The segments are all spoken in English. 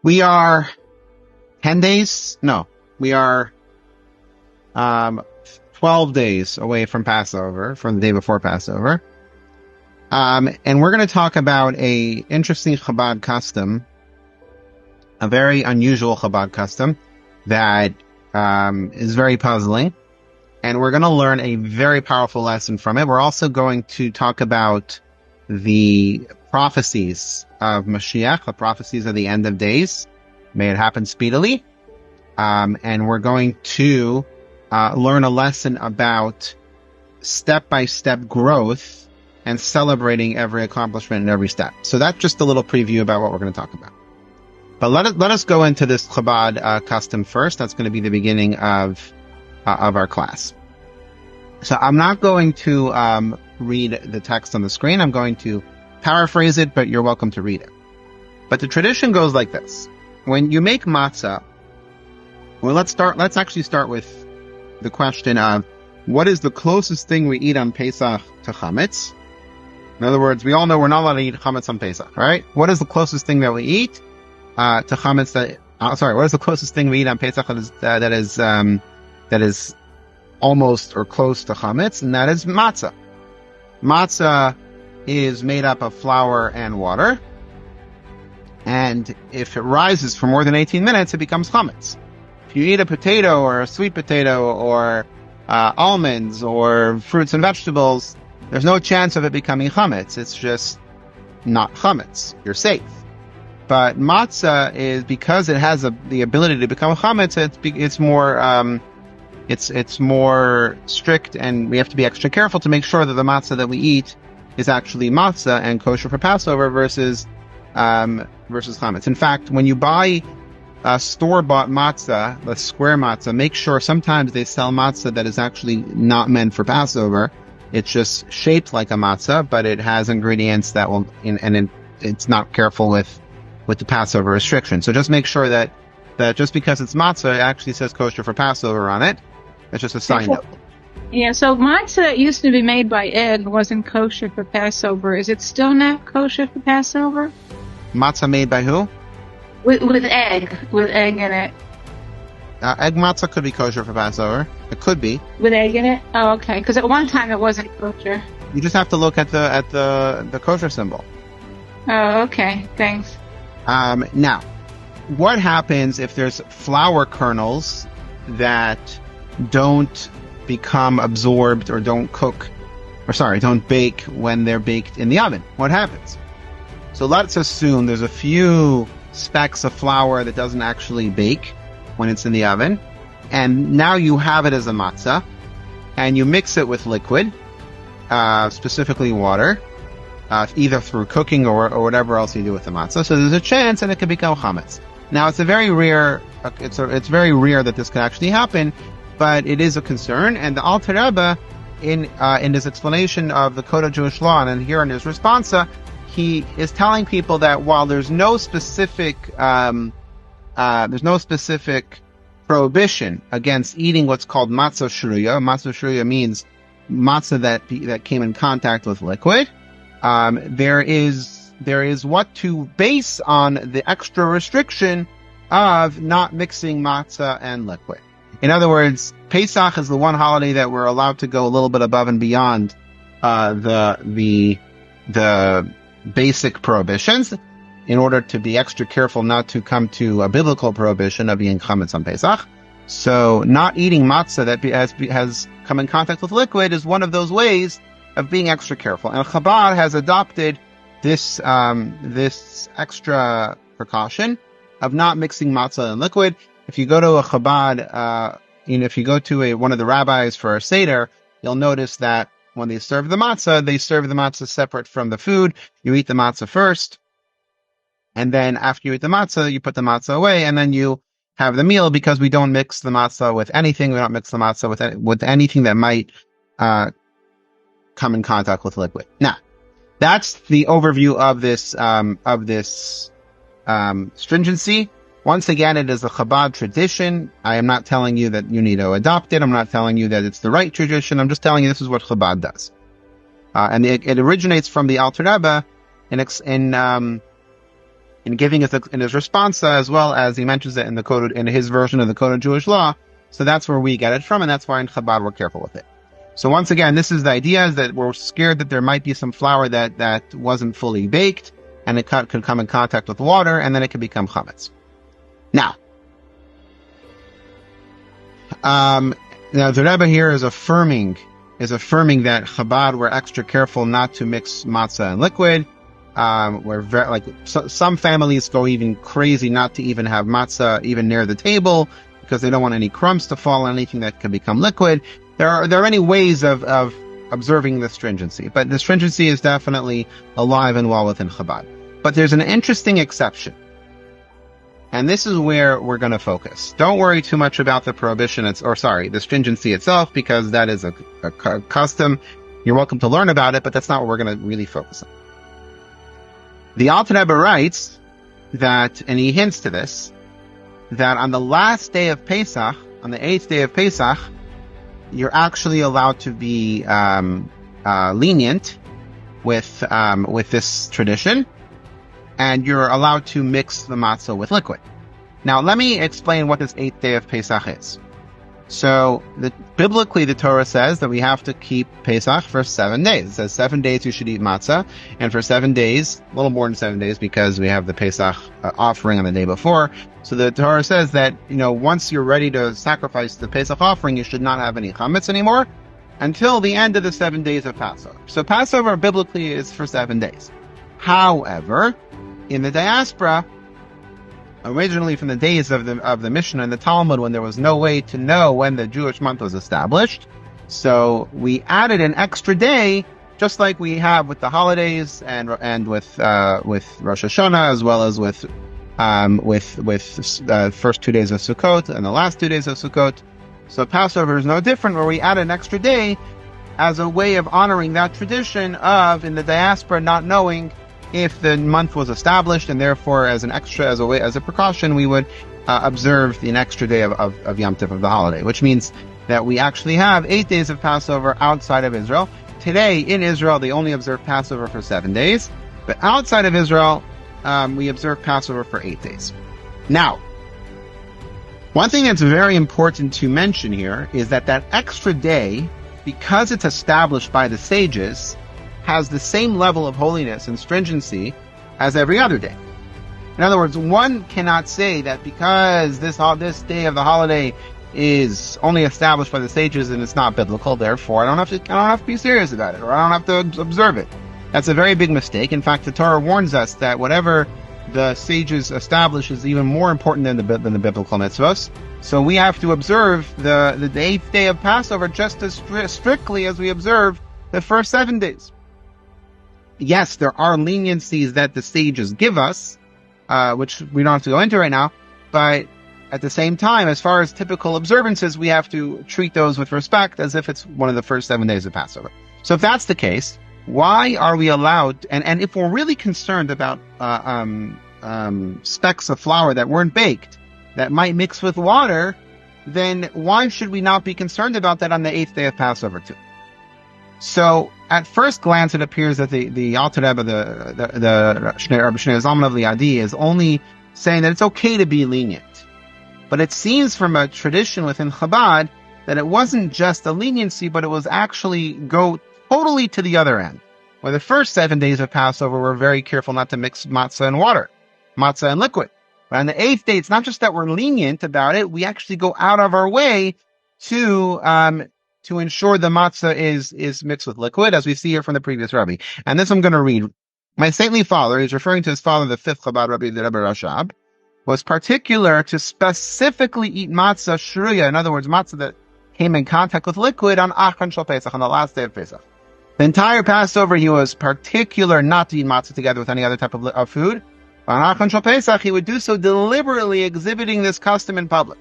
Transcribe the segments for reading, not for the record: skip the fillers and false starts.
We are 10 days? No, we are 12 days away from Passover, from the day before Passover. And we're going to talk about a interesting Chabad custom, a very unusual Chabad custom that is very puzzling. And we're going to learn a very powerful lesson from it. We're also going to talk about the prophecies of Mashiach, the prophecies of the end of days. May it happen speedily. And we're going to learn a lesson about step-by-step growth and celebrating every accomplishment and every step. So that's just a little preview about what we're going to talk about. But let us go into this Chabad custom first. That's going to be the beginning of our class. So I'm not going to read the text on the screen. I'm going to paraphrase it, but you're welcome to read it. But the tradition goes like this. When you make matzah, well, let's actually start with the question of what is the closest thing we eat on Pesach to chametz? In other words, we all know we're not allowed to eat chametz on Pesach, right? What is the closest thing that we eat to chametz? What is the closest thing we eat on Pesach that is almost or close to chametz? And that is matzah. Matzah is made up of flour and water, and if it rises for more than 18 minutes, it becomes chametz. If you eat a potato or a sweet potato or almonds or fruits and vegetables, there's no chance of it becoming chametz. It's just not chametz. You're safe. But matzah is, because it has the ability to become chametz, it's more strict, and we have to be extra careful to make sure that the matzah that we eat is actually matzah and kosher for Passover versus chametz. In fact, when you buy store-bought matzah, the square matzah, make sure sometimes they sell matzah that is actually not meant for Passover. It's just shaped like a matzah, but it has ingredients that will, it's not careful with the Passover restriction. So just make sure that just because it's matzah, it actually says kosher for Passover on it. It's just a sign note. Yeah, so matzah used to be made by egg, wasn't kosher for Passover. Is it still not kosher for Passover? Matzah made by who? With egg in it. Egg matzah could be kosher for Passover. It could be. With egg in it? Oh, okay. Because at one time it wasn't kosher. You just have to look at the kosher symbol. Oh, okay. Thanks. Now, what happens if there's flour kernels that don't become absorbed or don't bake when they're baked in the oven? What happens? So let's assume there's a few specks of flour that doesn't actually bake when it's in the oven, and now you have it as a matzah, and you mix it with liquid, specifically water, either through cooking or whatever else you do with the matzah. So there's a chance that it could become chametz. Now it's very rare that this could actually happen, but it is a concern. And the Alter Rebbe, in his explanation of the Code of Jewish Law, and here in his responsa, he is telling people that while there's no specific prohibition against eating what's called matzah shruya. Matzah shruya means matzah that came in contact with liquid. There is what to base on the extra restriction of not mixing matzah and liquid. In other words, Pesach is the one holiday that we're allowed to go a little bit above and beyond the basic prohibitions in order to be extra careful not to come to a biblical prohibition of eating chametz on Pesach. So not eating matzah that has come in contact with liquid is one of those ways of being extra careful. And Chabad has adopted this extra precaution of not mixing matzah and liquid. If you go to a Chabad, if you go to one of the rabbis for a Seder, you'll notice that when they serve the matzah separate from the food. You eat the matzah first, and then after you eat the matzah, you put the matzah away, and then you have the meal, because we don't mix the matzah with anything. We don't mix the matzah with anything that might come in contact with liquid. Now, that's the overview of this stringency. Once again, it is a Chabad tradition. I am not telling you that you need to adopt it. I'm not telling you that it's the right tradition. I'm just telling you this is what Chabad does. And it originates from the Alter Rebbe in in giving us in his responsa, as well as he mentions it in the code, in his version of the Code of Jewish Law. So that's where we get it from, and that's why in Chabad we're careful with it. So once again, this is the idea, is that we're scared that there might be some flour that wasn't fully baked, and it could come in contact with water, and then it could become chametz. Now the Rebbe here is affirming that Chabad were extra careful not to mix matzah and liquid. Some families go even crazy not to even have matzah even near the table because they don't want any crumbs to fall on anything that can become liquid. There are many ways of observing the stringency, but the stringency is definitely alive and well within Chabad. But there's an interesting exception, and this is where we're going to focus. Don't worry too much about the prohibition, the stringency itself, because that is a custom. You're welcome to learn about it, but that's not what we're going to really focus on. The Alter Rebbe writes that, and he hints to this, that on the last day of Pesach, on the 8th day of Pesach, you're actually allowed to be lenient with this tradition, and you're allowed to mix the matzah with liquid. Now, let me explain what this 8th day of Pesach is. So, biblically, the Torah says that we have to keep Pesach for 7 days. It says 7 days you should eat matzah, and for 7 days, a little more than 7 days, because we have the Pesach offering on the day before. So the Torah says that, once you're ready to sacrifice the Pesach offering, you should not have any chametz anymore until the end of the 7 days of Passover. So Passover biblically is for 7 days. However, in the diaspora, originally from the days of the Mishnah and the Talmud, when there was no way to know when the Jewish month was established, so we added an extra day, just like we have with the holidays and with Rosh Hashanah, as well as with the first 2 days of Sukkot and the last 2 days of Sukkot. So Passover is no different, where we add an extra day as a way of honoring that tradition of, in the diaspora, not knowing if the month was established, and therefore, as an extra, as a precaution, we would observe an extra day of Yom Tov, of the holiday, which means that we actually have 8 days of Passover outside of Israel. Today, in Israel, they only observe Passover for 7 days, but outside of Israel, we observe Passover for 8 days. Now, one thing that's very important to mention here is that extra day, because it's established by the sages, has the same level of holiness and stringency as every other day. In other words, one cannot say that because this day of the holiday is only established by the sages and it's not biblical, therefore I don't have to be serious about it, or I don't have to observe it. That's a very big mistake. In fact, the Torah warns us that whatever the sages establish is even more important than the biblical mitzvahs. So we have to observe the 8th day of Passover just as strictly as we observe the first 7 days. Yes, there are leniencies that the sages give us, which we don't have to go into right now, but at the same time, as far as typical observances, we have to treat those with respect as if it's one of the first 7 days of Passover. So if that's the case, why are we allowed, and if we're really concerned about specks of flour that weren't baked, that might mix with water, then why should we not be concerned about that on the 8th day of Passover too? So, at first glance, it appears that the Alter Rebbe, the Rabbi Shneur Zalman of Liadi, is only saying that it's okay to be lenient. But it seems from a tradition within Chabad that it wasn't just a leniency, but it was actually go totally to the other end. Where the first 7 days of Passover, we're very careful not to mix matzah and water, matzah and liquid. But on the 8th day, it's not just that we're lenient about it, we actually go out of our way to ensure the matzah is mixed with liquid, as we see here from the previous Rabbi. And this I'm going to read. My saintly father, he's referring to his father, the 5th Chabad Rabbi, the Rebbe Rashab, was particular to specifically eat matzah shruya, in other words, matzah that came in contact with liquid on Achan Shal Pesach, on the last day of Pesach. The entire Passover, he was particular not to eat matzah together with any other type of food. On Achan Shal Pesach, he would do so deliberately, exhibiting this custom in public.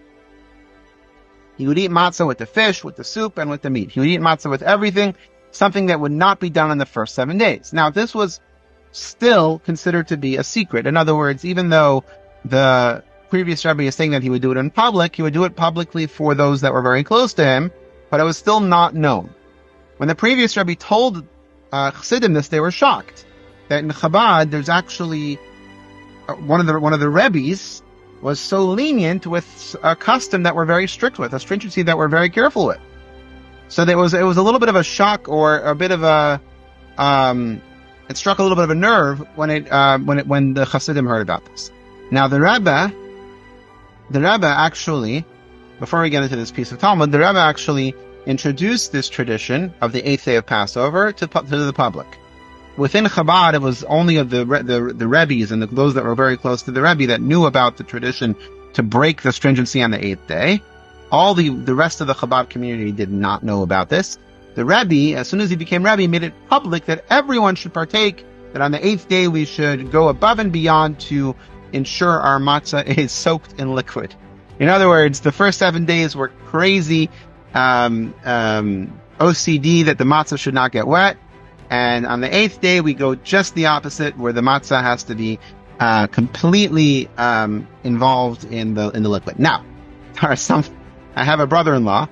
He would eat matzah with the fish, with the soup, and with the meat. He would eat matzah with everything, something that would not be done in the first 7 days. Now, this was still considered to be a secret. In other words, even though the previous Rabbi is saying that he would do it in public, he would do it publicly for those that were very close to him, but it was still not known. When the previous Rabbi told Chassidim this, they were shocked that in Chabad there's actually one of the rebbes was so lenient with a custom that we're very strict with, a stringency that we're very careful with. So it was a little bit of a shock, or a bit of a it struck a little bit of a nerve when the Hasidim heard about this. Now the Rebbe actually, before we get into this piece of Talmud, the Rebbe actually introduced this tradition of the 8th day of Passover to the public. Within Chabad, it was only of the Rebbes and those that were very close to the Rebbe that knew about the tradition to break the stringency on the 8th day. All the rest of the Chabad community did not know about this. The Rebbe, as soon as he became Rebbe, made it public that everyone should partake, that on the 8th day we should go above and beyond to ensure our matzah is soaked in liquid. In other words, the first 7 days were crazy OCD that the matzah should not get wet. And on the 8th day, we go just the opposite, where the matzah has to be completely involved in the liquid. Now, there are I have a brother-in-law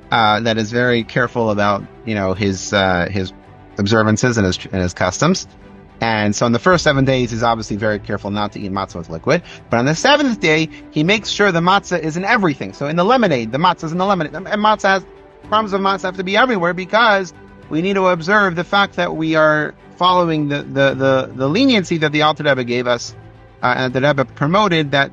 that is very careful about his observances and his customs. And so in the first 7 days, he's obviously very careful not to eat matzah with liquid. But on the 7th day, he makes sure the matzah is in everything. So in the lemonade, the matzah is in the lemonade. And crumbs of matzah have to be everywhere, because we need to observe the fact that we are following the leniency that the Alter Rebbe gave us, and the Rebbe promoted, that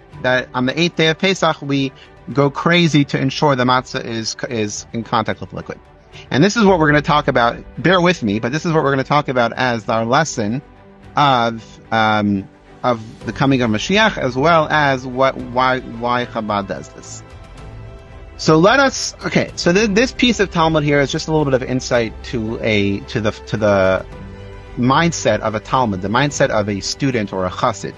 on the 8th day of Pesach, we go crazy to ensure the matzah is in contact with liquid. And this is what we're going to talk about. Bear with me, but this is what we're going to talk about as our lesson of the coming of Mashiach, as well as why Chabad does this. So so this piece of Talmud here is just a little bit of insight to the mindset of a Talmud, the mindset of a student or a chassid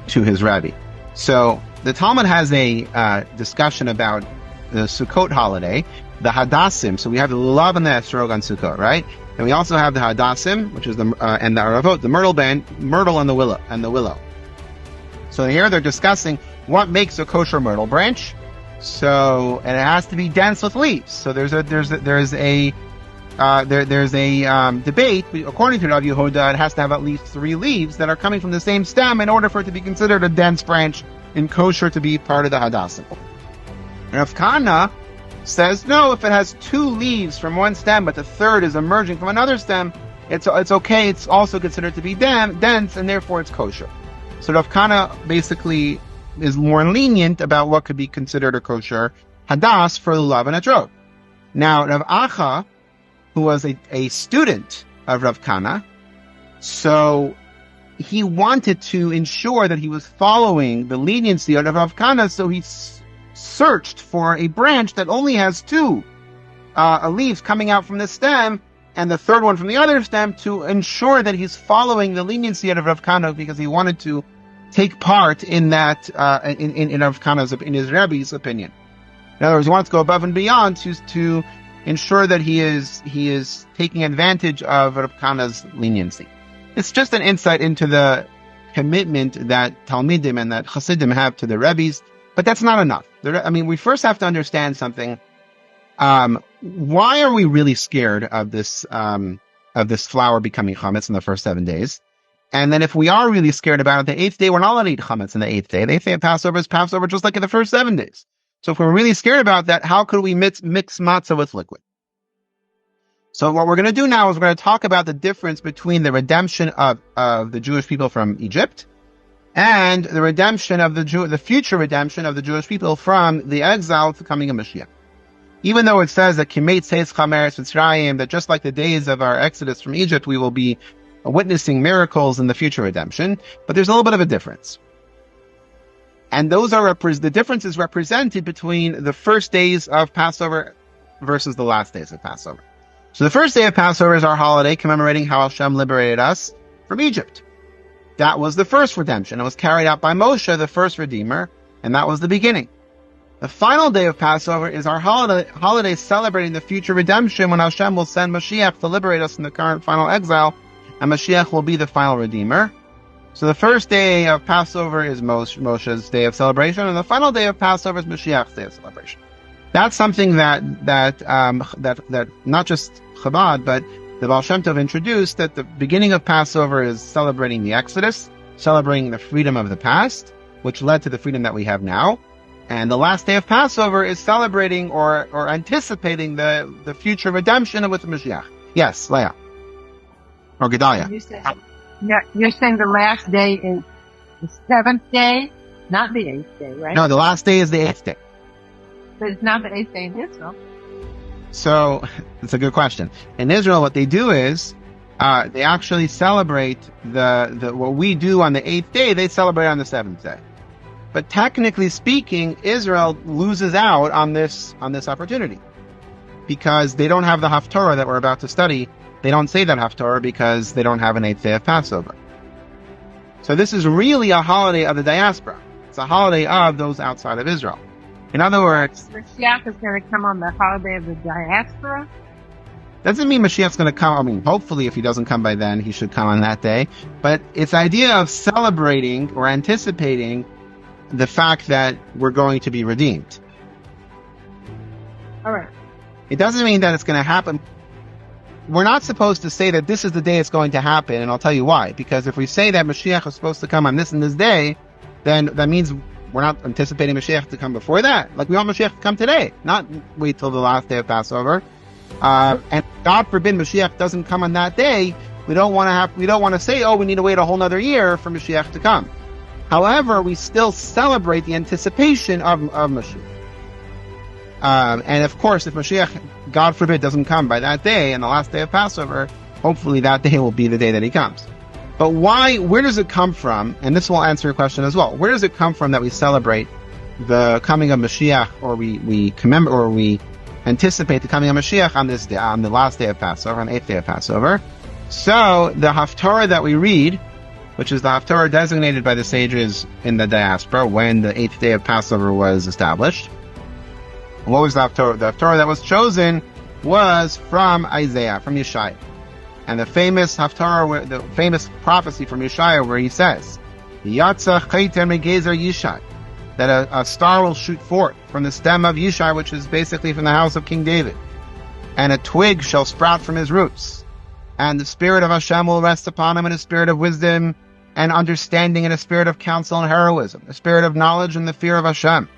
to his rabbi. So the Talmud has a discussion about the Sukkot holiday, the Hadassim. So we have the Lulav and the Esrog on Sukkot, right? And we also have the Hadassim, which is and the Aravot, the myrtle and the willow. So here they're discussing what makes a kosher myrtle branch. So, and it has to be dense with leaves. So there's a debate. According to Rav Yehuda, it has to have at least 3 leaves that are coming from the same stem in order for it to be considered a dense branch and kosher to be part of the Hadassim. Rav Kana says, no, if it has 2 leaves from one stem, but the third is emerging from another stem, it's okay. It's also considered to be dense, and therefore it's kosher. So Rav Kana basically is more lenient about what could be considered a kosher hadas for lulav and etrog. Now, Rav Acha, who was a student of Rav Kana, so he wanted to ensure that he was following the leniency of Rav Kana, so he searched for a branch that only has 2 leaves coming out from the stem, and the third one from the other stem, to ensure that he's following the leniency of Rav Kana, because he wanted to take part in that, in Rav Kana's, in his Rebbe's opinion. In other words, he wants to go above and beyond to ensure that he is taking advantage of Rav Kana's leniency. It's just an insight into the commitment that Talmidim and that Hasidim have to the Rebbe's, but that's not enough. We first have to understand something. Why are we really scared of this flour becoming chametz in the first 7 days? And then if we are really scared about it, the 8th day, we're not allowed to eat chametz in the 8th day. The 8th day of Passover is Passover just like in the first 7 days. So if we're really scared about that, how could we mix matzah with liquid? So what we're going to do now is we're going to talk about the difference between the redemption of the Jewish people from Egypt and the redemption of the future redemption of the Jewish people from the exile to coming of Mashiach. Even though it says that Kimeit Seis Chameres Mitzrayim, that just like the days of our exodus from Egypt, we will be witnessing miracles in the future redemption, but there's a little bit of a difference. And those are the difference is represented between the first days of Passover versus the last days of Passover. So the first day of Passover is our holiday commemorating how Hashem liberated us from Egypt. That was the first redemption. It was carried out by Moshe, the first redeemer, and that was the beginning. The final day of Passover is our holiday celebrating the future redemption, when Hashem will send Mashiach to liberate us from the current final exile, and Mashiach will be the final redeemer. So the first day of Passover is Moshe's day of celebration, and the final day of Passover is Mashiach's day of celebration. That's something that not just Chabad, but the Baal Shem Tov introduced, that the beginning of Passover is celebrating the Exodus, celebrating the freedom of the past, which led to the freedom that we have now. And the last day of Passover is celebrating or anticipating the future redemption with the Mashiach. Yes, Leah. Or Gedalia. You're saying the last day is the 7th day, not the 8th day, right? No, the last day is the 8th day. But it's not the 8th day in Israel. So, it's a good question. In Israel, what they do is, they actually celebrate what we do on the 8th day, they celebrate on the 7th day. But technically speaking, Israel loses out on this opportunity. Because they don't have the Haftorah that we're about to study. They don't say that Haftorah because they don't have an 8th day of Passover. So this is really a holiday of the diaspora. It's a holiday of those outside of Israel. In other words, Mashiach is going to come on the holiday of the diaspora? Doesn't mean Mashiach's going to come. I mean, hopefully if he doesn't come by then, he should come on that day. But it's the idea of celebrating or anticipating the fact that we're going to be redeemed. All right. It doesn't mean that it's going to happen. We're not supposed to say that this is the day it's going to happen, and I'll tell you why. Because if we say that Mashiach is supposed to come on this and this day, then that means we're not anticipating Mashiach to come before that. Like we want Mashiach to come today, not wait till the last day of Passover. And God forbid Mashiach doesn't come on that day. We don't want to say, oh, we need to wait a whole nother year for Mashiach to come. However, we still celebrate the anticipation of Mashiach. And of course, if Mashiach, God forbid, doesn't come by that day and the last day of Passover, hopefully that day will be the day that he comes. But where does it come from? And this will answer your question as well. Where does it come from that we celebrate the coming of Mashiach, or we commemorate, or we anticipate the coming of Mashiach on this day, on the last day of Passover, on the 8th day of Passover? So, the Haftorah that we read, which is the Haftorah designated by the sages in the diaspora when the 8th day of Passover was established. What was the Haftorah? The Haftorah that was chosen was from Isaiah, from Yeshaya. And the famous Haftarah, the famous prophecy from Yeshaya, where he says, "Yatsa chayter megezer Yishai," that a star will shoot forth from the stem of Yishai, which is basically from the house of King David, and a twig shall sprout from his roots, and the spirit of Hashem will rest upon him, and a spirit of wisdom and understanding, and a spirit of counsel and heroism, a spirit of knowledge and the fear of Hashem,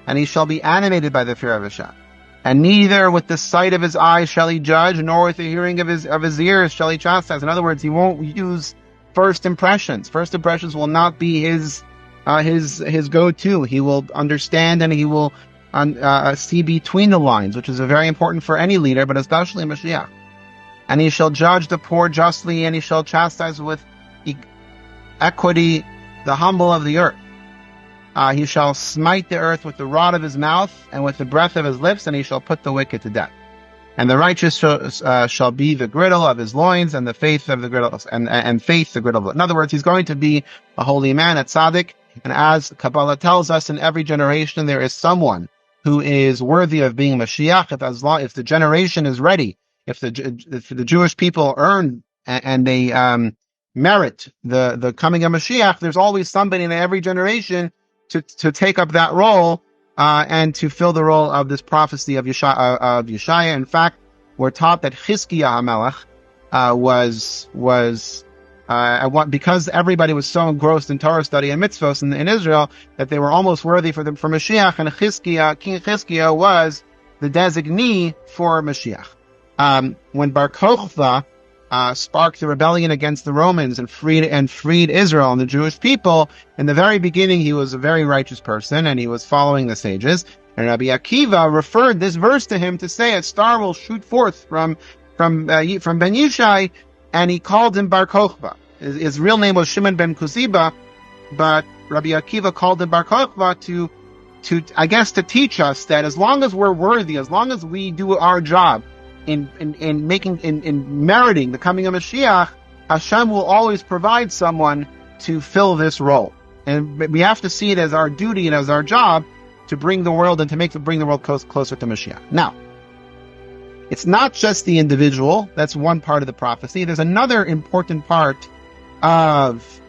and he shall be animated by the fear of Hashem. And neither with the sight of his eyes shall he judge, nor with the hearing of his ears shall he chastise. In other words, he won't use first impressions. First impressions will not be his go-to. He will understand, and he will see between the lines, which is very important for any leader, but especially Mashiach. And he shall judge the poor justly, and he shall chastise with equity the humble of the earth. He shall smite the earth with the rod of his mouth and with the breath of his lips, and he shall put the wicked to death. And the righteous shall be the girdle of his loins, and the faith of the girdle, and faith the girdle. In other words, he's going to be a holy man, a tzaddik. And as Kabbalah tells us, in every generation there is someone who is worthy of being Mashiach. If the generation is ready, if the Jewish people earn and they merit the coming of Mashiach, there's always somebody in every generation to take up that role and to fill the role of this prophecy of Yeshaya. In fact, we're taught that Chizkiah HaMelech because everybody was so engrossed in Torah study and mitzvos in Israel that they were almost worthy for Mashiach, and King Chizkiah was the designee for Mashiach. When Bar Kokhba sparked the rebellion against the Romans and freed Israel and the Jewish people, in the very beginning he was a very righteous person and he was following the sages. And Rabbi Akiva referred this verse to him to say a star will shoot forth from Ben Yishai, and he called him Bar Kokhba. His real name was Shimon ben Kuziba, but Rabbi Akiva called him Bar Kokhba to teach us that as long as we're worthy, as long as we do our job in meriting the coming of Mashiach, Hashem will always provide someone to fill this role. And we have to see it as our duty and as our job to bring the world and to bring the world closer to Mashiach. Now, it's not just the individual. That's one part of the prophecy. There's another important part of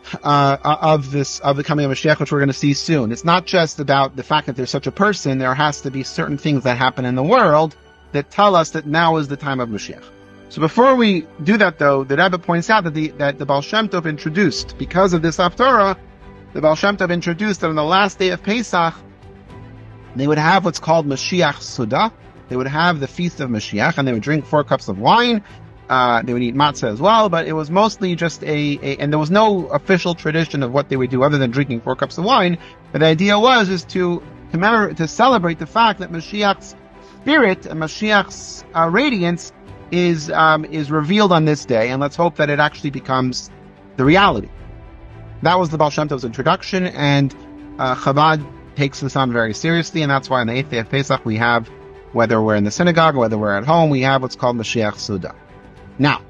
the coming of Mashiach, which we're going to see soon. It's not just about the fact that there's such a person. There has to be certain things that happen in the world that tell us that now is the time of Mashiach. So before we do that, though, the Rebbe points out that the Baal Shem Tov introduced, because of this Haftarah, the Baal Shem Tov introduced that on the last day of Pesach, they would have what's called Mashiach Suda. They would have the Feast of Mashiach, and they would drink 4 cups of wine. They would eat matzah as well, but it was mostly just and there was no official tradition of what they would do other than drinking 4 cups of wine. But the idea is to celebrate the fact that Mashiach's spirit and Mashiach's radiance is revealed on this day, and let's hope that it actually becomes the reality. That was the Baal Shem Tov's introduction, and Chabad takes this on very seriously, and that's why on the 8th day of Pesach we have, whether we're in the synagogue or whether we're at home, we have what's called Mashiach Suda. Now,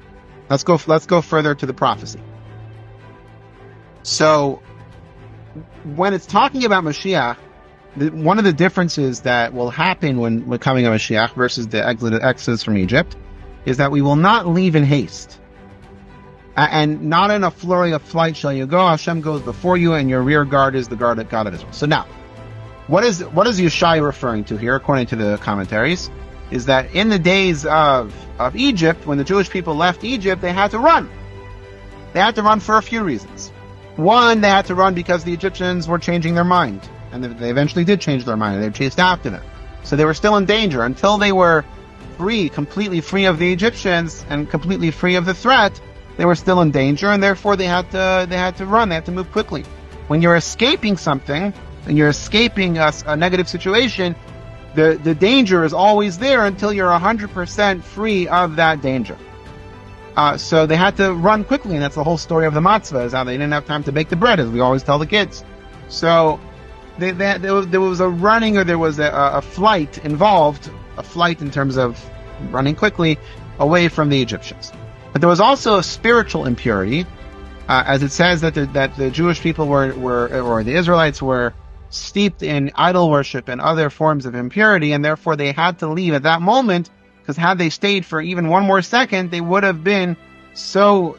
let's go further to the prophecy. So, when it's talking about Mashiach, one of the differences that will happen when coming a Mashiach versus the exodus from Egypt is that we will not leave in haste. And not in a flurry of flight shall you go. Hashem goes before you, and your rear guard is the God of Israel. So now, what is Yeshai referring to here, according to the commentaries? Is that in the days of Egypt, when the Jewish people left Egypt, they had to run. They had to run for a few reasons. One, they had to run because the Egyptians were changing their mind. And they eventually did change their mind, and they chased after them. So they were still in danger. Until they were completely free of the Egyptians, and completely free of the threat, they were still in danger, and therefore they had to run, they had to move quickly. When you're escaping something, and you're escaping a negative situation, the danger is always there until you're 100% free of that danger. So they had to run quickly, and that's the whole story of the matzah, is how they didn't have time to bake the bread, as we always tell the kids. So there was a running, or there was a flight involved, a flight in terms of running quickly away from the Egyptians. But there was also a spiritual impurity, as it says that the Jewish people or the Israelites were steeped in idol worship and other forms of impurity, and therefore they had to leave at that moment, because had they stayed for even one more second, they would have been so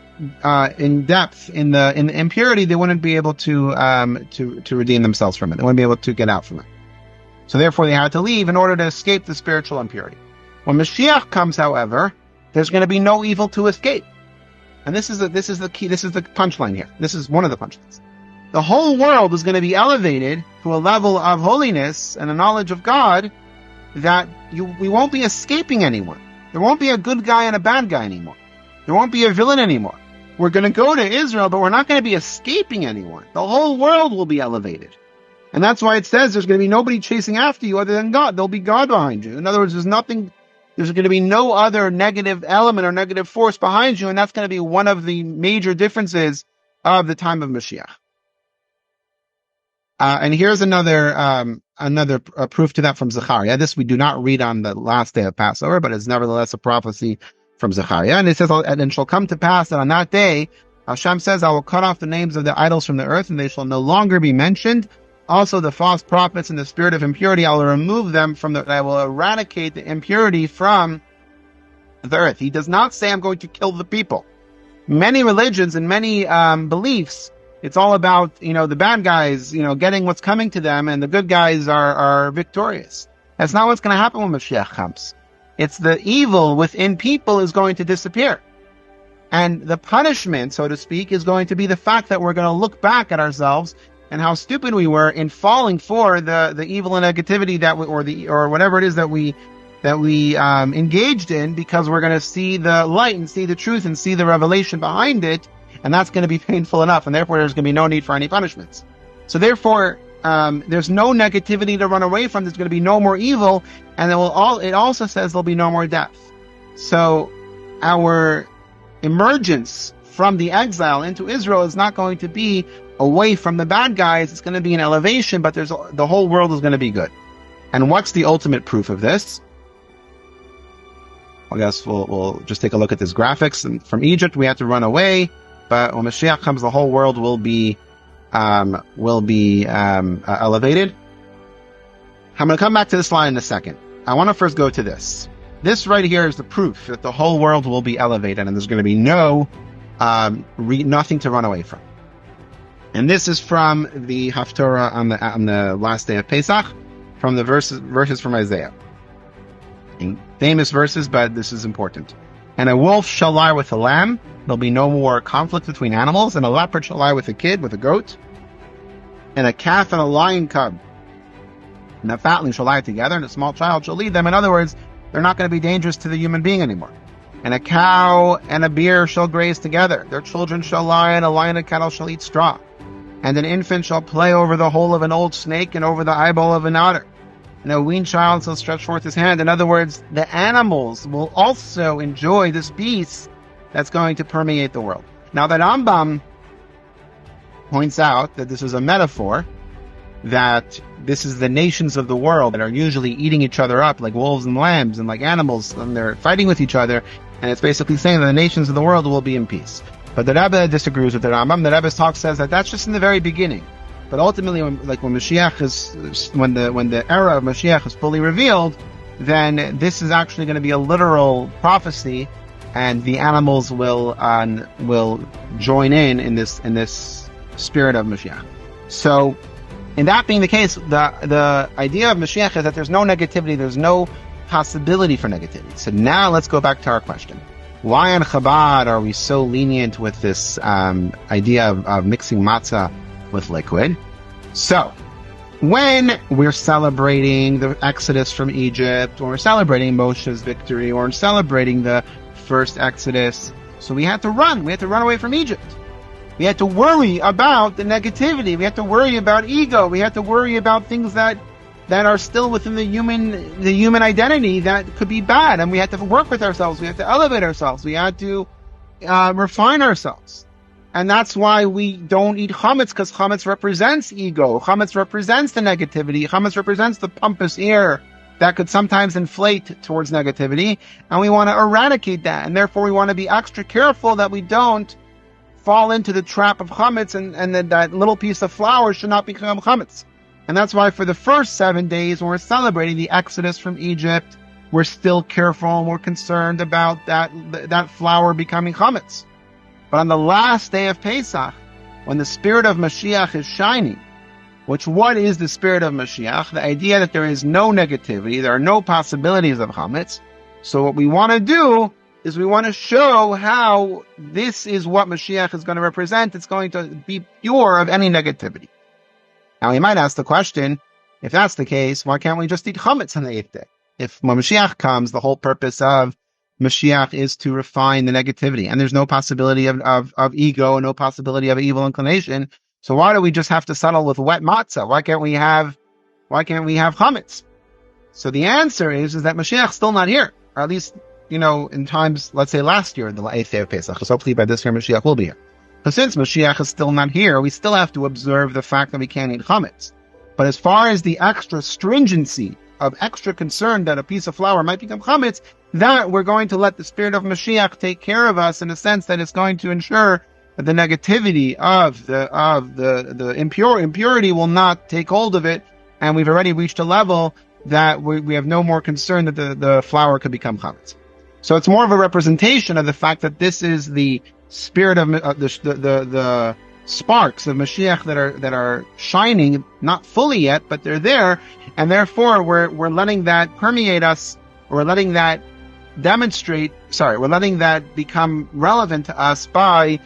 in depth in the impurity, they wouldn't be able to redeem themselves from it. They wouldn't be able to get out from it. So therefore they had to leave in order to escape the spiritual impurity. When Mashiach comes, however, there's going to be no evil to escape. And this is the key, this is the punchline here. This is one of the punchlines. The whole world is going to be elevated to a level of holiness and a knowledge of God that we won't be escaping anyone. There won't be a good guy and a bad guy anymore. There won't be a villain anymore. We're going to go to Israel, but we're not going to be escaping anyone. The whole world will be elevated. And that's why it says there's going to be nobody chasing after you other than God. There'll be God behind you. In other words, there's going to be no other negative element or negative force behind you, and that's going to be one of the major differences of the time of Mashiach. And here's another proof to that from Zechariah. This we do not read on the last day of Passover, but it's nevertheless a prophecy from Zechariah. And it says, and it shall come to pass that on that day, Hashem says, I will cut off the names of the idols from the earth, and they shall no longer be mentioned. Also the false prophets and the spirit of impurity, I will remove them I will eradicate the impurity from the earth. He does not say, I'm going to kill the people. Many religions and many beliefs, it's all about, the bad guys, getting what's coming to them, and the good guys are victorious. That's not what's going to happen when Mashiach comes. It's the evil within people is going to disappear. And the punishment, so to speak, is going to be the fact that we're going to look back at ourselves and how stupid we were in falling for the evil and negativity or whatever it is that we engaged in, because we're going to see the light and see the truth and see the revelation behind it, and that's going to be painful enough, and therefore there's going to be no need for any punishments. So therefore, there's no negativity to run away from. There's going to be no more evil, and it also says there'll be no more death. So our emergence from the exile into Israel is not going to be away from the bad guys. It's going to be an elevation, but the whole world is going to be good. And what's the ultimate proof of this? I guess we'll just take a look at this graphics. And from Egypt, we had to run away, but when Mashiach comes, the whole world will be elevated. I'm going to come back to this line in a second. I want to first go to this. This right here is the proof that the whole world will be elevated, and there's going to be nothing to run away from. And this is from the Haftarah on the last day of Pesach, from the verses from Isaiah. Famous verses, but this is important. And a wolf shall lie with a lamb. There'll be no more conflict between animals. And a leopard shall lie with a kid, with a goat. And a calf and a lion cub and a fatling shall lie together, and a small child shall lead them. In other words, they're not going to be dangerous to the human being anymore. And a cow and a bear shall graze together. Their children shall lie, and a lion and cattle shall eat straw. And an infant shall play over the hole of an old snake and over the eyeball of an otter. And a weaned child shall stretch forth his hand. In other words, the animals will also enjoy this peace that's going to permeate the world. Now, the Rambam points out that this is a metaphor, that this is the nations of the world that are usually eating each other up like wolves and lambs and like animals, and they're fighting with each other. And it's basically saying that the nations of the world will be in peace. But the Rebbe disagrees with the Rambam. The Rebbe's talk says that that's just in the very beginning. But ultimately, when Mashiach is, when the era of Mashiach is fully revealed, then this is actually going to be a literal prophecy, and the animals will join in this spirit of Mashiach. So, in that being the case, the idea of Mashiach is that there's no negativity, there's no possibility for negativity. So now let's go back to our question. Why in Chabad are we so lenient with this idea of mixing matzah with liquid? So, when we're celebrating the Exodus from Egypt, or we're celebrating Moshe's victory, or celebrating the first Exodus, so we had to run away from Egypt. We had to worry about the negativity. We had to worry about ego. We had to worry about things that are still within the human identity that could be bad. And we had to work with ourselves. We had to elevate ourselves. We had to refine ourselves. And that's why we don't eat chametz, because chametz represents ego. Chametz represents the negativity. Chametz represents the pompous air that could sometimes inflate towards negativity. And we want to eradicate that. And therefore we want to be extra careful that we don't fall into the trap of chametz, and that little piece of flour should not become chametz. And that's why for the first 7 days, when we're celebrating the Exodus from Egypt, we're still careful and we're concerned about that flour becoming chametz. But on the last day of Pesach, when the spirit of Mashiach is shining, what is the spirit of Mashiach? The idea that there is no negativity, there are no possibilities of chametz. So what we want to do is we want to show how this is what Mashiach is going to represent. It's going to be pure of any negativity. Now, we might ask the question, if that's the case, why can't we just eat chametz on the 8th day? If when Mashiach comes, the whole purpose of Mashiach is to refine the negativity, and there's no possibility of ego and no possibility of evil inclination. So why do we just have to settle with wet matzah? Why can't we have chametz? So the answer is that Mashiach's still not here, or at least, in times, let's say last year, the 8th day of Pesach. So hopefully by this year Mashiach will be here. But since Mashiach is still not here, we still have to observe the fact that we can't eat chametz. But as far as the extra stringency of extra concern that a piece of flour might become chametz, that we're going to let the spirit of Mashiach take care of us, in a sense that it's going to ensure that the negativity of the impurity will not take hold of it, and we've already reached a level that we have no more concern that the flour could become chametz. So it's more of a representation of the fact that this is the spirit of the sparks of Mashiach that are shining, not fully yet, but they're there, and therefore we're letting that permeate us, or we're letting that become relevant to us by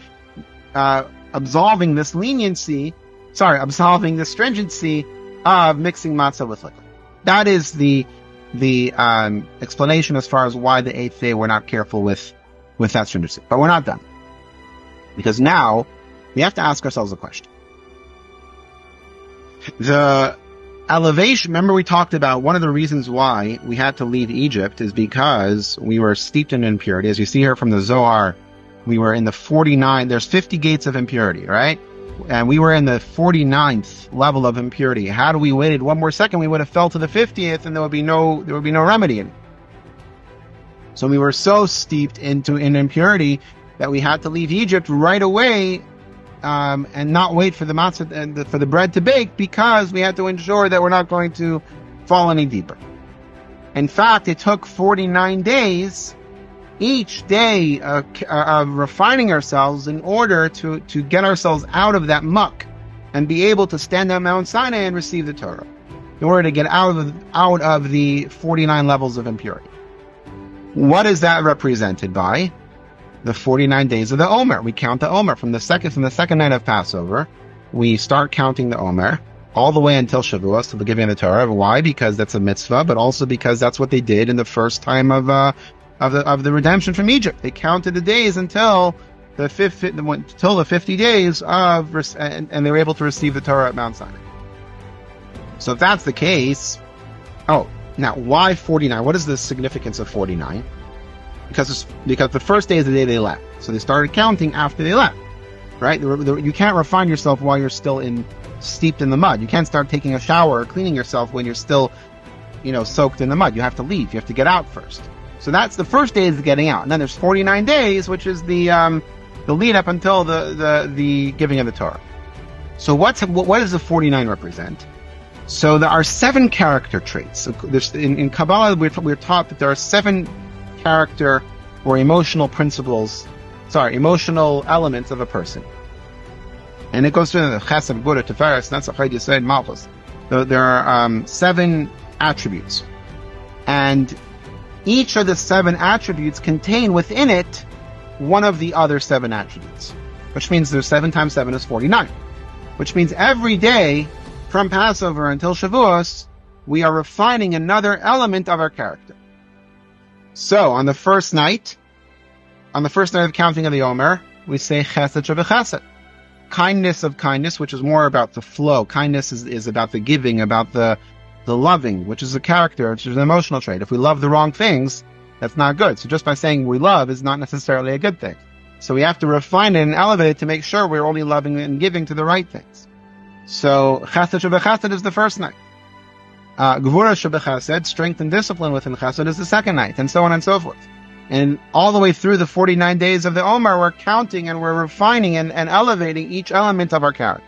absolving this stringency of mixing matzah with liquid. That is the explanation as far as why the 8th day we're not careful with that stringency. But we're not done. Because now we have to ask ourselves a question. The elevation, remember we talked about one of the reasons why we had to leave Egypt is because we were steeped in impurity. As you see here from the Zohar, we were in the 49, there's 50 gates of impurity, right? And we were in the 49th level of impurity. Had we waited one more second, we would have fell to the 50th, and there would be no remedy in it. So we were so steeped in impurity that we had to leave Egypt right away, and not wait for the matzah and for the bread to bake, because we had to ensure that we're not going to fall any deeper. In fact, it took 49 days, each day of refining ourselves, in order to get ourselves out of that muck and be able to stand on Mount Sinai and receive the Torah, in order to get out of the 49 levels of impurity. What is that represented by? The 49 days of the Omer. We count the Omer from the second night of Passover. We start counting the Omer all the way until Shavuos, to the giving of the Torah. Why? Because that's a mitzvah, but also because that's what they did in the first time of the redemption from Egypt. They counted the days until the 50 days and they were able to receive the Torah at Mount Sinai. So if that's the case, now why 49? What is the significance of 49? Because the first day is the day they left. So they started counting after they left, right? You can't refine yourself while you're still steeped in the mud. You can't start taking a shower or cleaning yourself when you're still, soaked in the mud. You have to leave. You have to get out first. So that's the first day is getting out. And then there's 49 days, which is the lead up until the giving of the Torah. So what does the 49 represent? So there are 7 character traits. In Kabbalah, we're taught that there are 7 character or emotional elements of a person. And it goes through the Chesed, Gvura, Tiferes, Netzach, Yesod, Malchus. There are 7 attributes. And each of the 7 attributes contain within it one of the other 7 attributes. Which means there's 7 times 7 is 49. Which means every day from Passover until Shavuos, we are refining another element of our character. So, on the first night of counting of the Omer, we say Chesed Shebechesed. Kindness of kindness, which is more about the flow. Kindness is about the giving, about the loving, which is a character, which is an emotional trait. If we love the wrong things, that's not good. So just by saying we love is not necessarily a good thing. So we have to refine it and elevate it to make sure we're only loving and giving to the right things. So Chesed Shebechesed is the first night. Gvura Shebechesed, strength and discipline within Chesed, is the second night, and so on and so forth. And all the way through the 49 days of the Omer, we're counting and we're refining and elevating each element of our character.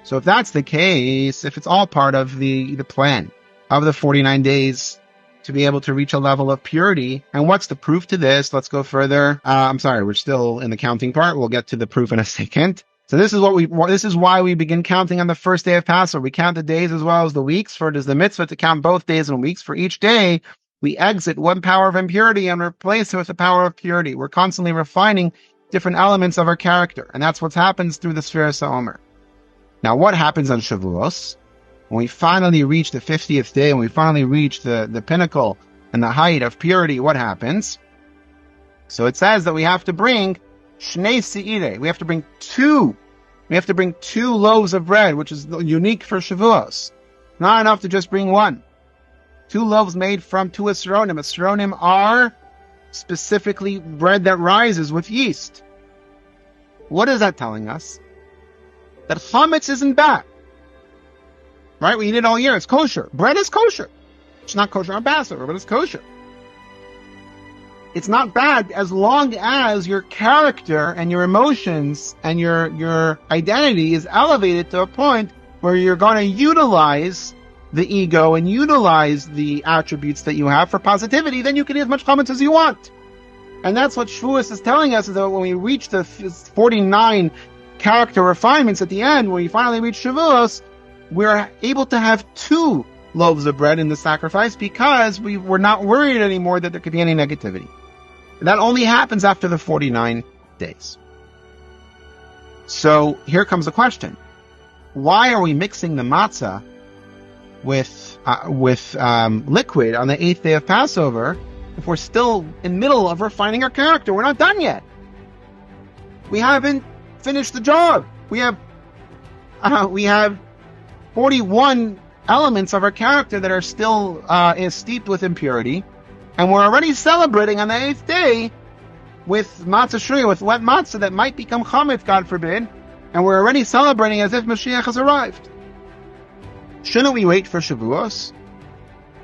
So if that's the case, if it's all part of the plan of the 49 days to be able to reach a level of purity, and what's the proof to this? Let's go further. We're still in the counting part. We'll get to the proof in a second. So this is why we begin counting on the first day of Passover. We count the days as well as the weeks, for it is the mitzvah to count both days and weeks. For each day, we exit one power of impurity and replace it with the power of purity. We're constantly refining different elements of our character, and that's what happens through the Sfiras HaOmer. Now, what happens on Shavuos? When we finally reach the 50th day, and we finally reach the pinnacle and the height of purity, what happens? So it says that we have to bring Shnei Seirei. We have to bring 2. We have to bring 2 loaves of bread, which is unique for Shavuos. Not enough to just bring 1. 2 loaves made from 2 esronim. Esronim are specifically bread that rises with yeast. What is that telling us? That chametz isn't bad. Right? We eat it all year. It's kosher. Bread is kosher. It's not kosher on Passover, but it's kosher. It's not bad as long as your character and your emotions and your identity is elevated to a point where you're going to utilize the ego and utilize the attributes that you have for positivity. Then you can eat as much chametz as you want. And that's what Shavuos is telling us, is that when we reach the 49 character refinements at the end, when we finally reach Shavuos, we're able to have 2 loaves of bread in the sacrifice because we're not worried anymore that there could be any negativity. That only happens after the 49 days. So here comes the question. Why are we mixing the matzah with liquid on the 8th day of Passover if we're still in the middle of refining our character? We're not done yet. We haven't finished the job. We have 41 elements of our character that are still steeped with impurity. And we're already celebrating on the 8th day with matzah shriya, with wet matzah that might become chametz, God forbid. And we're already celebrating as if Mashiach has arrived. Shouldn't we wait for Shavuos?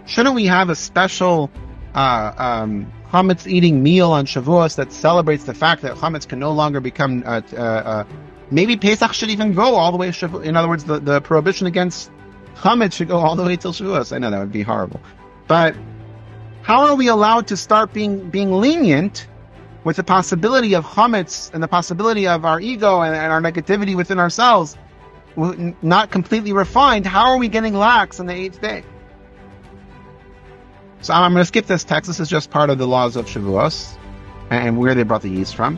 Shouldn't we have a special chametz eating meal on Shavuos that celebrates the fact that chametz can no longer become, maybe Pesach should even go all the way to Shavuos. In other words, the prohibition against chametz should go all the way till Shavuos. I know that would be horrible. But how are we allowed to start being lenient with the possibility of chametz and the possibility of our ego and our negativity within ourselves not completely refined? How are we getting lax on the 8th day? So I'm going to skip this text. This is just part of the laws of Shavuos and where they brought the yeast from.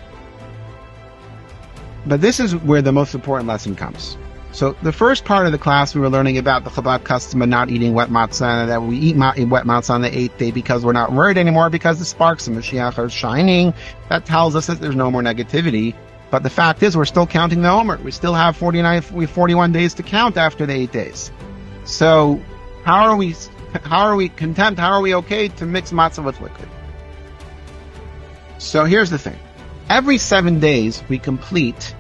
But this is where the most important lesson comes. So the first part of the class, we were learning about the Chabad custom of not eating wet matzah, that we eat wet matzah on the 8th day because we're not worried anymore, because the sparks of Mashiach are shining. That tells us that there's no more negativity. But the fact is, we're still counting the Omer. We still have 41 days to count after the 8 days. So how are we content? How are we okay to mix matzah with liquid? So here's the thing. Every 7 days, we complete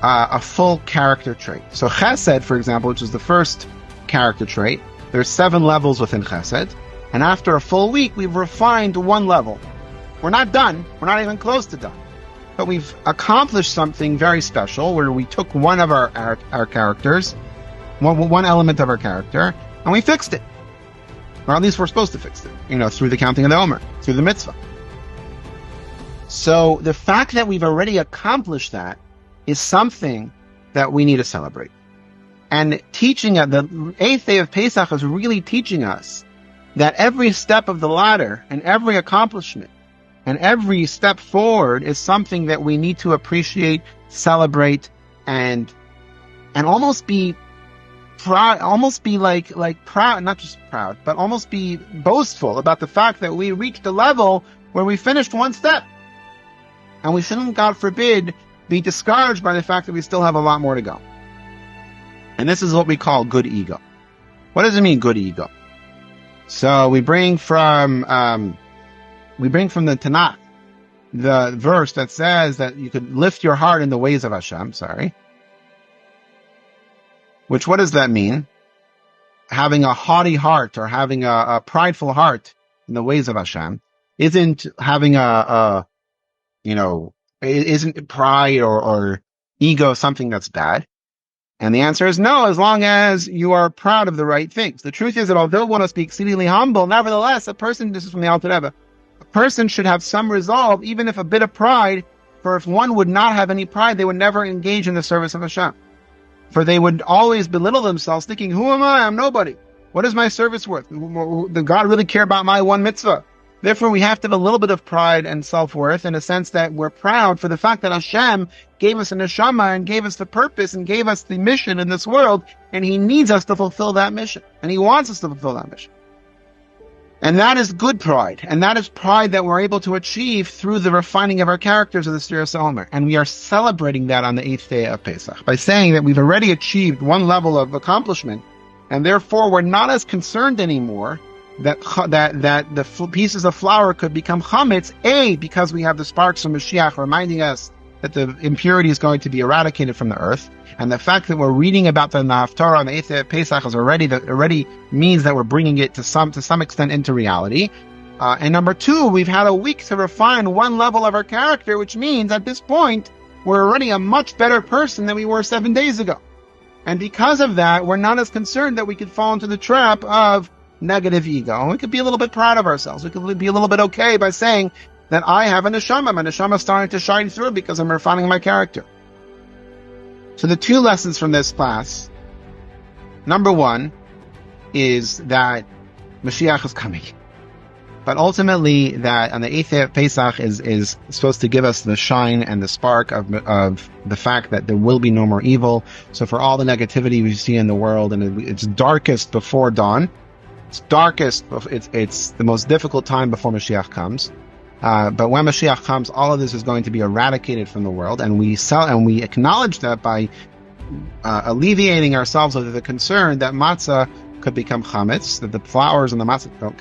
a full character trait. So chesed, for example, which is the first character trait, there's 7 levels within chesed, and after a full week, we've refined 1 level. We're not done. We're not even close to done. But we've accomplished something very special, where we took one of our characters, one element of our character, and we fixed it. Or at least we're supposed to fix it, through the counting of the Omer, through the mitzvah. So the fact that we've already accomplished that is something that we need to celebrate. And teaching at the 8th day of Pesach is really teaching us that every step of the ladder and every accomplishment and every step forward is something that we need to appreciate, celebrate, and almost be proud, almost be like proud, not just proud, but almost be boastful about the fact that we reached a level where we finished 1 step. And we shouldn't, God forbid, be discouraged by the fact that we still have a lot more to go. And this is what we call good ego. What does it mean, good ego? So we bring from the Tanakh, the verse that says that you could lift your heart in the ways of Hashem, Which, what does that mean? Having a haughty heart or having a prideful heart in the ways of Hashem isn't having isn't pride or ego something that's bad? And the answer is no, as long as you are proud of the right things. The truth is that although one must be exceedingly humble, nevertheless, this is from the Alter Rebbe, a person should have some resolve, even if a bit of pride, for if one would not have any pride, they would never engage in the service of Hashem. For they would always belittle themselves, thinking, who am I? I'm nobody. What is my service worth? Does God really care about my one mitzvah? Therefore, we have to have a little bit of pride and self-worth in a sense that we're proud for the fact that Hashem gave us a neshama and gave us the purpose and gave us the mission in this world, and He needs us to fulfill that mission. And He wants us to fulfill that mission. And that is good pride. And that is pride that we're able to achieve through the refining of our characters of the Sfiras Omer. And we are celebrating that on the 8th day of Pesach by saying that we've already achieved 1 level of accomplishment, and therefore we're not as concerned anymore that the pieces of flour could become chametz, because we have the sparks of Mashiach reminding us that the impurity is going to be eradicated from the earth, and the fact that we're reading about the Haftarah on the 8th day of Pesach is already means that we're bringing it to some extent into reality. And number 2, we've had a week to refine 1 level of our character, which means at this point we're already a much better person than we were 7 days ago. And because of that, we're not as concerned that we could fall into the trap of negative ego. And we could be a little bit proud of ourselves. We could be a little bit okay by saying that I have a neshama. My neshama is starting to shine through because I'm refining my character. So the 2 lessons from this class, number 1 is that Mashiach is coming. But ultimately that on the 8th day of Pesach is supposed to give us the shine and the spark of the fact that there will be no more evil. So for all the negativity we see in the world, and it's darkest before dawn, it's the most difficult time before Mashiach comes. But when Mashiach comes, all of this is going to be eradicated from the world, and we acknowledge that by alleviating ourselves of the concern that matzah could become chametz, that the flowers and the matzah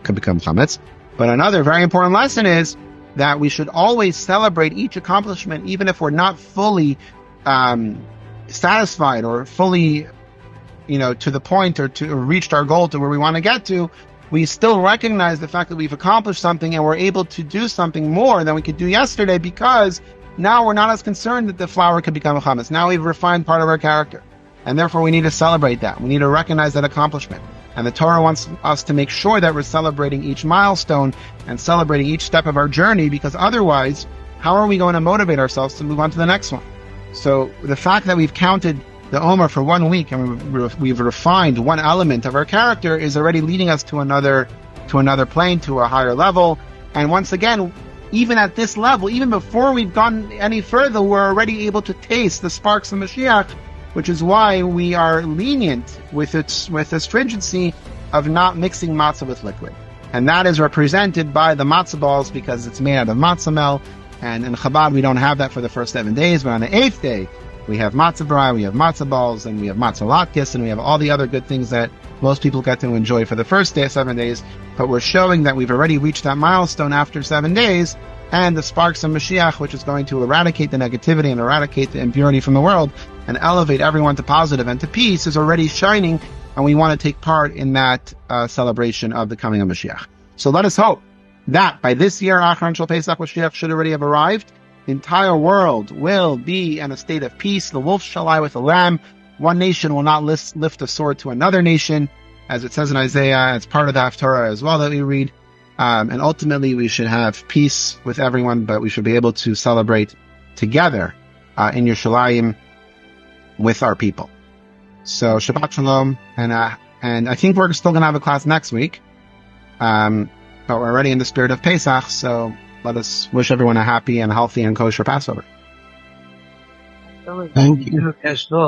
could become chametz. But another very important lesson is that we should always celebrate each accomplishment, even if we're not fully satisfied or fully to the point or reached our goal to where we want to get to. We still recognize the fact that we've accomplished something and we're able to do something more than we could do yesterday, because now we're not as concerned that the flower could become a chametz. Now we've refined part of our character, and therefore we need to celebrate that. We need to recognize that accomplishment. And the Torah wants us to make sure that we're celebrating each milestone and celebrating each step of our journey, because otherwise, how are we going to motivate ourselves to move on to the next one? So the fact that we've counted the Omer for 1 week and we've refined 1 element of our character is already leading us to another to another plane, to a higher level. And once again, even at this level, even before we've gone any further, we're already able to taste the sparks of Mashiach, which is why we are lenient with the stringency of not mixing matzah with liquid. And that is represented by the matzah balls, because it's made out of matzah mel. And in Chabad, we don't have that for the first 7 days, but on the 8th day, we have matzah brai, we have matzah balls, and we have matzah latkes, and we have all the other good things that most people get to enjoy for the first 7 days. But we're showing that we've already reached that milestone after 7 days, and the sparks of Mashiach, which is going to eradicate the negativity and eradicate the impurity from the world, and elevate everyone to positive and to peace, is already shining, and we want to take part in that celebration of the coming of Mashiach. So let us hope that by this year, Acharon Shel Pesach, Mashiach should already have arrived. The entire world will be in a state of peace. The wolf shall lie with the lamb. One nation will not lift a sword to another nation, as it says in Isaiah. It's part of the Haftarah as well that we read. And ultimately, we should have peace with everyone, but we should be able to celebrate together in Yerushalayim with our people. So Shabbat Shalom, and I think we're still going to have a class next week, but we're already in the spirit of Pesach, so let us wish everyone a happy and healthy and kosher Passover. Thank you.